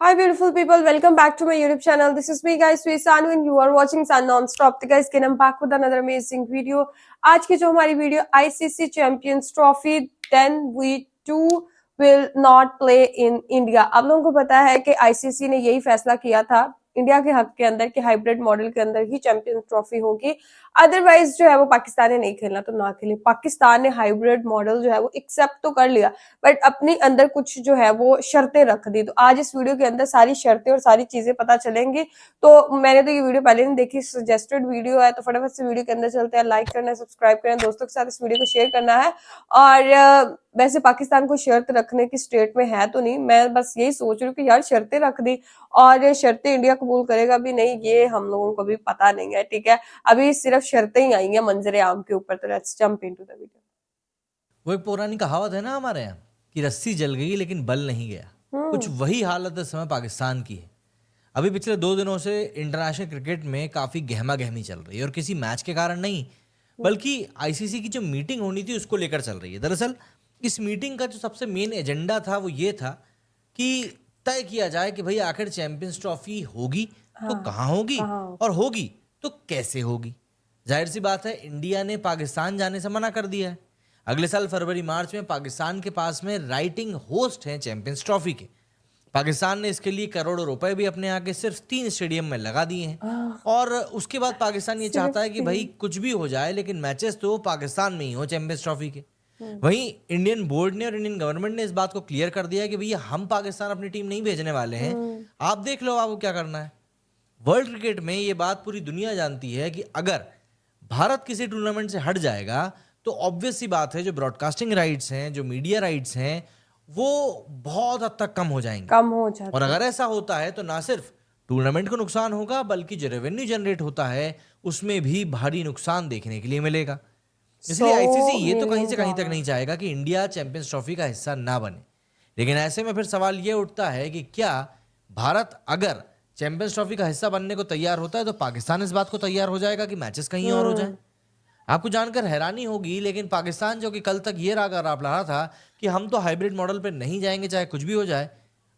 Hi beautiful people, welcome back to my YouTube channel. This is me guys, Sui Sanu and you are watching Sun Non-Stop. तो guys, I'm back with another amazing video. आज की जो हमारी video ICC Champions Trophy, then we too will not play in India. आप लोगों को पता है कि ICC ने यही फैसला किया था इंडिया के हक के अंदर कि हाइब्रिड मॉडल के अंदर ही चैंपियंस ट्रॉफी होगी, अदरवाइज जो है वो पाकिस्तान ने नहीं खेलना तो ना खेले। पाकिस्तान ने हाइब्रिड मॉडल जो है वो एक्सेप्ट तो कर लिया बट अपने अंदर कुछ जो है वो शर्तें रख दी। तो आज इस वीडियो के अंदर सारी शर्तें और सारी चीजें पता चलेंगी। तो मैंने तो ये वीडियो पहले नहीं देखी, सजेस्टेड वीडियो है, तो फटाफट से वीडियो के अंदर चलते हैं। लाइक करना है, सब्सक्राइब करना है, दोस्तों के साथ इस वीडियो को शेयर करना है। और वैसे पाकिस्तान को शर्त रखने की स्टेट में है तो नहीं, मैं बस यही सोच रही हूँ कि यार शर्तें रख दी और ये शर्तें इंडिया कबूल करेगा भी नहीं, ये हम लोगों को भी पता नहीं है। ठीक है, अभी सिर्फ शर्तें ही आई हैं मंजरे आम के ऊपर। तो let's jump into the video. वो एक पुरानी कहावत है ना हमारे यहाँ कि रस्सी जल गई लेकिन बल नहीं गया। कुछ वही हालत इस समय पाकिस्तान की है। अभी पिछले 2 दिनों से इंटरनेशनल क्रिकेट में काफी गहमा गहमी चल रही है और किसी मैच के कारण नहीं बल्कि आईसीसी की जो मीटिंग होनी थी उसको लेकर चल रही है। दरअसल इस मीटिंग का जो सबसे मेन एजेंडा था वो ये था कि तय किया जाए कि भाई आखिर चैंपियंस ट्रॉफी होगी तो कहाँ होगी और होगी तो कैसे होगी। जाहिर सी बात है इंडिया ने पाकिस्तान जाने से मना कर दिया है। अगले साल फरवरी मार्च में पाकिस्तान के पास में राइटिंग होस्ट हैं चैंपियंस ट्रॉफी के। पाकिस्तान ने इसके लिए करोड़ों रुपए भी अपने आगे सिर्फ 3 स्टेडियम में लगा दिए हैं और उसके बाद पाकिस्तान ये चाहता है कि भाई कुछ भी हो जाए लेकिन मैचेस तो पाकिस्तान में ही हो चैंपियंस ट्रॉफी के। वहीं इंडियन बोर्ड ने और इंडियन गवर्नमेंट ने इस बात को क्लियर कर दिया है कि भैया हम पाकिस्तान अपनी टीम नहीं भेजने वाले हैं, आप देख लो आपको क्या करना है। वर्ल्ड क्रिकेट में ये बात पूरी दुनिया जानती है कि अगर भारत किसी टूर्नामेंट से हट जाएगा तो ऑब्वियस सी बात है जो ब्रॉडकास्टिंग राइट्स हैं, जो मीडिया राइट्स हैं, वो बहुत हद तक कम हो जाएंगे। और अगर ऐसा होता है तो ना सिर्फ टूर्नामेंट को नुकसान होगा बल्कि जो रेवेन्यू जनरेट होता है उसमें भी भारी नुकसान देखने के लिए मिलेगा। इसलिए आईसीसी ये तो कहीं से कहीं तक नहीं चाहेगा कि इंडिया चैंपियंस ट्रॉफी का हिस्सा ना बने। लेकिन ऐसे में फिर सवाल ये उठता है कि क्या भारत अगर चैंपियंस ट्रॉफी का हिस्सा बनने को तैयार होता है तो पाकिस्तान इस बात को तैयार हो जाएगा कि मैचेस कहीं और हो जाए। आपको जानकर हैरानी होगी लेकिन पाकिस्तान जो कि कल तक ये राग राप रहा था कि हम तो हाइब्रिड मॉडल पे नहीं जाएंगे चाहे कुछ भी हो जाए,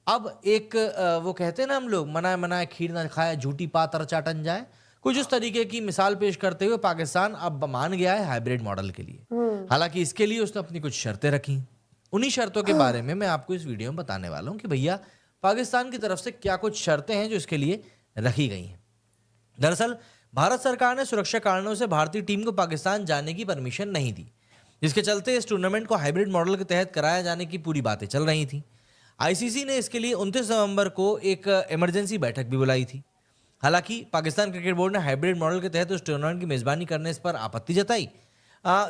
अब एक वो कहते हैं ना हम लोग मनाए मनाए खीर ना खाए झूठी पातर चाटन जाए, कुछ उस तरीके की मिसाल पेश करते हुए पाकिस्तान अब मान गया है हाइब्रिड मॉडल के लिए। हालांकि इसके लिए उसने अपनी कुछ शर्तें रखी। उन्हीं शर्तों के बारे में मैं आपको इस वीडियो में बताने वाला हूं कि भैया पाकिस्तान की तरफ से क्या कुछ शर्तें हैं जो इसके लिए रखी गई हैं। दरअसल भारत सरकार ने सुरक्षा कारणों से भारतीय टीम को पाकिस्तान जाने की परमिशन नहीं दी, जिसके चलते इस टूर्नामेंट को हाइब्रिड मॉडल के तहत कराया जाने की पूरी बातें चल रही थी। आईसीसी ने इसके लिए 29 नवंबर को एक इमरजेंसी बैठक भी बुलाई थी। हालांकि पाकिस्तान क्रिकेट बोर्ड ने हाइब्रिड मॉडल के तहत उस टूर्नामेंट की मेजबानी करने इस पर आपत्ति जताई,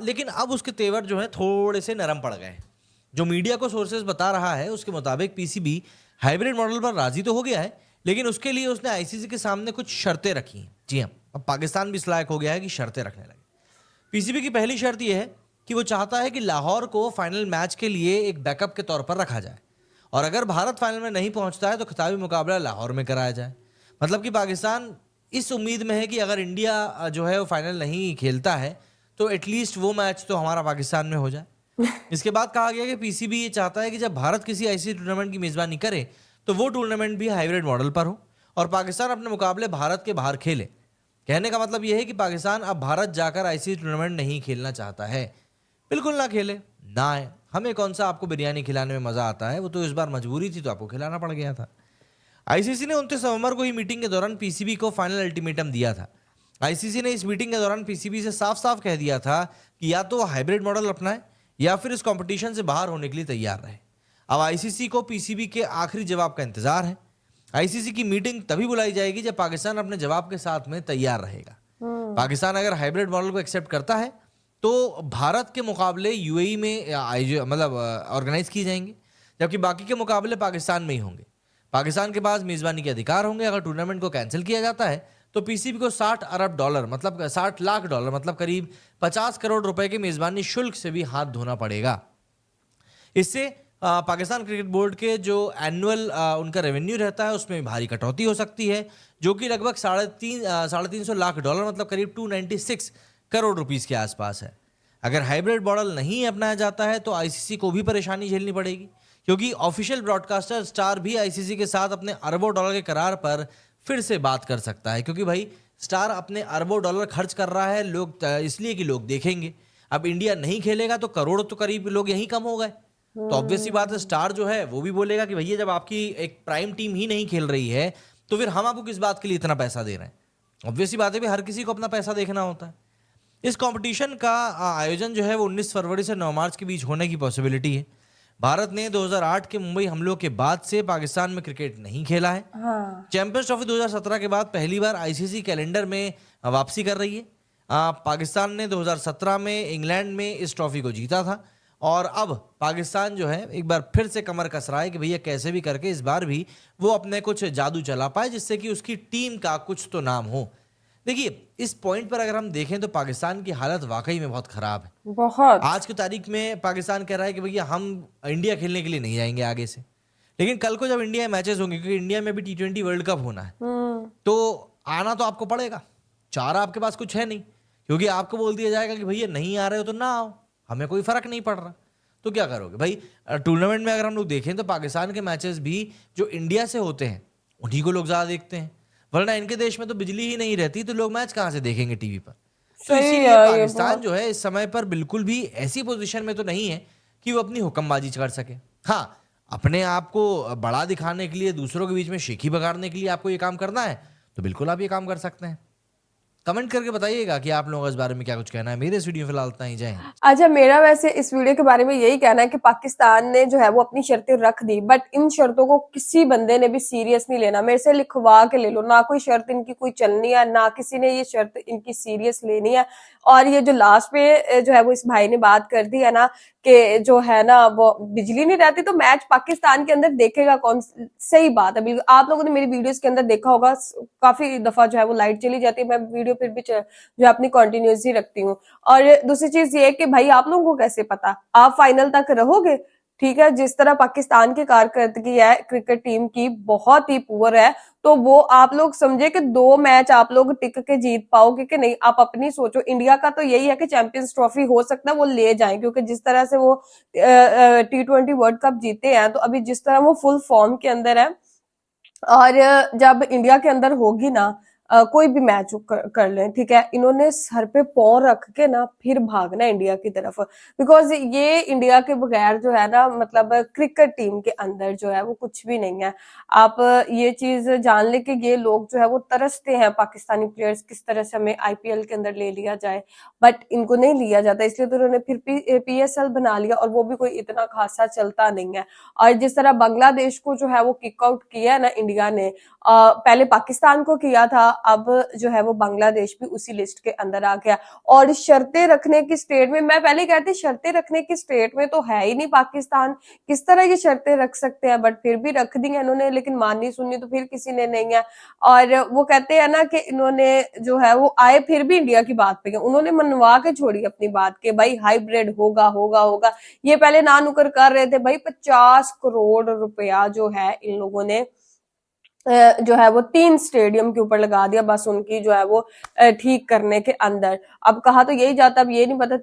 लेकिन अब उसके तेवर जो है थोड़े से नरम पड़ गए। जो मीडिया को सोर्सेज बता रहा है उसके मुताबिक पीसीबी हाइब्रिड मॉडल पर राजी तो हो गया है लेकिन उसके लिए उसने आईसीसी के सामने कुछ शर्तें रखी हैं। जी हाँ, अब पाकिस्तान भी इस लायक हो गया है कि शर्तें रखने लगे। पीसीबी की पहली शर्त यह है कि वो चाहता है कि लाहौर को फाइनल मैच के लिए एक बैकअप के तौर पर रखा जाए और अगर भारत फाइनल में नहीं पहुंचता है तो खिताबी मुकाबला लाहौर में कराया जाए। मतलब कि पाकिस्तान इस उम्मीद में है कि अगर इंडिया जो है वो फाइनल नहीं खेलता है तो एटलीस्ट वो मैच तो हमारा पाकिस्तान में हो जाए। इसके बाद कहा गया कि पीसीबी ये चाहता है कि जब भारत किसी ऐसी टूर्नामेंट की मेजबानी करे तो वो टूर्नामेंट भी हाइब्रिड मॉडल पर हो और पाकिस्तान अपने मुकाबले भारत के बाहर खेले। कहने का मतलब यह है कि पाकिस्तान अब भारत जाकर ऐसी टूर्नामेंट नहीं खेलना चाहता है। बिल्कुल ना खेले ना आए, हमें कौन सा आपको बिरयानी खिलाने में मजा आता है, वो तो इस बार मजबूरी थी तो आपको खिलाना पड़ गया था। आईसीसी ने 29 नवंबर को ही मीटिंग के दौरान पीसीबी को फाइनल अल्टीमेटम दिया था। आईसीसी ने इस मीटिंग के दौरान पीसीबी से साफ साफ कह दिया था कि या तो हाइब्रिड मॉडल अपनाए या फिर इस कंपटीशन से बाहर होने के लिए तैयार रहे। अब आईसीसी को पीसीबी के आखिरी जवाब का इंतजार है। आईसीसी की मीटिंग तभी बुलाई जाएगी जब पाकिस्तान अपने जवाब के साथ में तैयार रहेगा। पाकिस्तान अगर हाइब्रिड मॉडल को एक्सेप्ट करता है तो भारत के मुकाबले यूएई में मतलब ऑर्गेनाइज किए जाएंगे, जबकि बाकी के मुकाबले पाकिस्तान में ही होंगे। पाकिस्तान के पास मेजबानी के अधिकार होंगे। अगर टूर्नामेंट को कैंसिल किया जाता है तो पीसीबी को 60 अरब डॉलर मतलब 60 लाख डॉलर मतलब करीब 50 करोड़ रुपए के मेजबानी शुल्क से भी हाथ धोना पड़ेगा। इससे पाकिस्तान क्रिकेट बोर्ड के जो एनुअल उनका रेवेन्यू रहता है उसमें भारी कटौती हो सकती है, जो कि लगभग 350 लाख डॉलर मतलब करीब 296 करोड़ रुपीस के आसपास है। अगर हाइब्रिड मॉडल नहीं अपनाया जाता है तो आईसीसी को भी परेशानी झेलनी पड़ेगी क्योंकि ऑफिशियल ब्रॉडकास्टर स्टार भी आईसीसी के साथ अपने अरबों डॉलर के करार पर फिर से बात कर सकता है, क्योंकि भाई स्टार अपने अरबों डॉलर खर्च कर रहा है लोग इसलिए कि लोग देखेंगे। अब इंडिया नहीं खेलेगा तो करोड़ तो करीब लोग यहीं कम हो गए, तो ऑब्वियस सी बात है स्टार जो है वो भी बोलेगा कि भैया जब आपकी एक प्राइम टीम ही नहीं खेल रही है तो फिर हम आपको किस बात के लिए इतना पैसा दे रहे हैं। ऑब्वियस सी बात है भी हर किसी को अपना पैसा देखना होता है। इस कंपटीशन का आयोजन जो है वो 19 फरवरी से 9 मार्च के बीच होने की पॉसिबिलिटी है। भारत ने 2008 के मुंबई हमलों के बाद से पाकिस्तान में क्रिकेट नहीं खेला है। चैंपियंस ट्रॉफी 2017 के बाद पहली बार आईसीसी कैलेंडर में वापसी कर रही है। पाकिस्तान ने 2017 में इंग्लैंड में इस ट्रॉफी को जीता था और अब पाकिस्तान जो है एक बार फिर से कमर कस रहा है कि भैया कैसे भी करके इस बार भी वो अपने कुछ जादू चला पाए जिससे कि उसकी टीम का कुछ तो नाम हो। देखिए इस पॉइंट पर अगर हम देखें तो पाकिस्तान की हालत वाकई में बहुत खराब है। बहुत। आज की तारीख में पाकिस्तान कह रहा है कि भैया हम इंडिया खेलने के लिए नहीं जाएंगे आगे से, लेकिन कल को जब इंडिया मैचेस होंगे, क्योंकि इंडिया में भी T20 वर्ल्ड कप होना है, तो आना तो आपको पड़ेगा। चारा आपके पास कुछ है नहीं, क्योंकि आपको बोल दिया जाएगा कि भैया नहीं आ रहे हो तो ना आओ, हमें कोई फर्क नहीं पड़ रहा। तो क्या करोगे भाई। टूर्नामेंट में अगर हम लोग देखें तो पाकिस्तान के मैचेस भी जो इंडिया से होते हैं उन्हीं को लोग ज्यादा देखते हैं, वरना इनके देश में तो बिजली ही नहीं रहती तो लोग मैच कहाँ से देखेंगे टीवी पर। तो इसीलिए पाकिस्तान जो है इस समय पर बिल्कुल भी ऐसी पोजीशन में तो नहीं है कि वो अपनी हुक्मबाजी कर सके। हाँ, अपने आप को बड़ा दिखाने के लिए, दूसरों के बीच में शेखी बगाड़ने के लिए आपको ये काम करना है तो बिल्कुल आप ये काम कर सकते हैं। कमेंट करके बताइएगा कि आप लोगों का इस बारे में क्या कुछ कहना है। मेरे इस वीडियो फिलहाल इतना ही। जय हिंद। अच्छा, मेरा वैसे इस वीडियो के बारे में यही कहना है कि पाकिस्तान ने जो है वो अपनी शर्तें रख दी, बट इन शर्तों को किसी बंदे ने भी सीरियस नहीं लेना। मेरे से लिखवा के ले लो, ना कोई शर्त इनकी कोई चलनी है, ना किसी ने ये शर्त इनकी सीरियस लेनी है। और ये जो लास्ट पे जो है वो इस भाई ने बात कर दी है ना कि जो है ना वो बिजली नहीं रहती तो मैच पाकिस्तान के अंदर देखेगा कौन। सही बात है, बिल्कुल। आप लोगों ने मेरी वीडियोस के अंदर देखा होगा, काफी दफा जो है वो लाइट चली जाती है, मैं वीडियो फिर भी जो है अपनी कंटिन्यूअसली रखती हूँ। और दूसरी चीज ये कि भाई आप लोगों को कैसे पता आप फाइनल तक रहोगे। ठीक है, जिस तरह पाकिस्तान की कारकर्दगी है क्रिकेट टीम की बहुत ही पुअर है, तो वो आप लोग समझे कि 2 मैच आप लोग टिक के जीत पाओगे कि नहीं। आप अपनी सोचो। इंडिया का तो यही है कि चैंपियंस ट्रॉफी हो सकता है वो ले जाएं, क्योंकि जिस तरह से वो T20 वर्ल्ड कप जीते हैं, तो अभी जिस तरह वो फुल फॉर्म के अंदर है, और जब इंडिया के अंदर होगी ना कोई भी मैच कर लें, ठीक है, इन्होंने सर पे पांव रख के ना फिर भागना इंडिया की तरफ, बिकॉज ये इंडिया के बगैर जो है ना, मतलब क्रिकेट टीम के अंदर जो है वो कुछ भी नहीं है। आप ये चीज जान ले कि ये लोग जो है वो तरसते हैं पाकिस्तानी प्लेयर्स किस तरह से हमें IPL के अंदर ले लिया जाए, बट इनको नहीं लिया जाता, इसलिए तो उन्होंने फिर PSL बना लिया, और वो भी कोई इतना खासा चलता नहीं है। और जिस तरह बांग्लादेश को जो है वो किक आउट किया ना इंडिया ने, पहले पाकिस्तान को किया था, अब जो है वो बांग्लादेश भी उसी लिस्ट के अंदर आ गया। और शर्तें रखने की स्टेट में, मैं पहले कहती शर्तें रखने की स्टेट में तो है ही नहीं पाकिस्तान, किस तरह ये शर्तें रख सकते हैं, बट फिर भी रख दी है इन्होंने, लेकिन माननी सुननी तो फिर किसी ने नहीं है। और वो कहते हैं ना कि इन्होंने जो है वो आए फिर भी इंडिया की बात पे, उन्होंने मनवा के छोड़ी अपनी बात के भाई हाइब्रिड होगा होगा होगा। ये पहले ना नुकर कर रहे थे भाई, 50 करोड़ रुपया जो है इन लोगों ने जो है वो 3 स्टेडियम के ऊपर लगा दिया, बस उनकी जो है वो ठीक करने के अंदर। अब कहा तो यही जाता, अब ये नहीं पता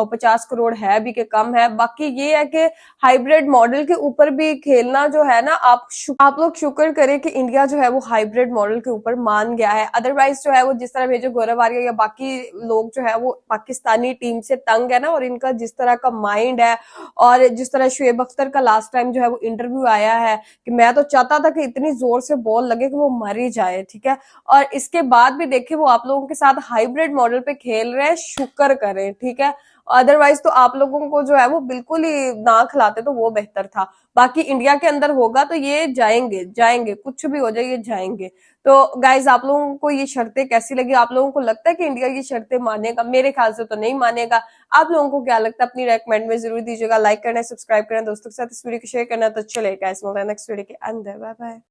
50 करोड़ है भी कि कम है। बाकी ये है कि हाइब्रिड मॉडल के ऊपर भी खेलना जो है ना, आप लोग शुक्र करें कि इंडिया जो है वो हाइब्रिड मॉडल के ऊपर मान गया है। अदरवाइज जो है वो जिस तरह मेजर गौरव आर्या या बाकी लोग जो है वो पाकिस्तानी टीम से तंग है ना, और इनका जिस तरह का माइंड है, और जिस तरह शुएब अख्तर का लास्ट टाइम जो है वो इंटरव्यू आया है कि मैं तो चाहता था कि इतनी जोर से बॉल लगे कि वो मर ही जाए, ठीक है, और इसके बाद भी देखिए वो आप लोगों के साथ हाइब्रिड मॉडल पे खेल रहे हैं, शुक्र करें, ठीक है। अदरवाइज तो आप लोगों को जो है वो बिल्कुल ही ना खिलाते तो वो बेहतर था। बाकी इंडिया के अंदर होगा तो ये जाएंगे कुछ भी हो जाए ये जाएंगे। तो गाइज आप लोगों को ये शर्तें कैसी लगी? आप लोगों को लगता है कि इंडिया ये शर्तें मानेगा? मेरे ख्याल से तो नहीं मानेगा। आप लोगों को क्या लगता है अपनी रेकमेंड में जरूर दीजिएगा। लाइक करना, सब्सक्राइब करना, दोस्तों के साथ इस वीडियो को शेयर करना। तो चलेगा नेक्स्ट वीडियो के अंदर। Bye bye.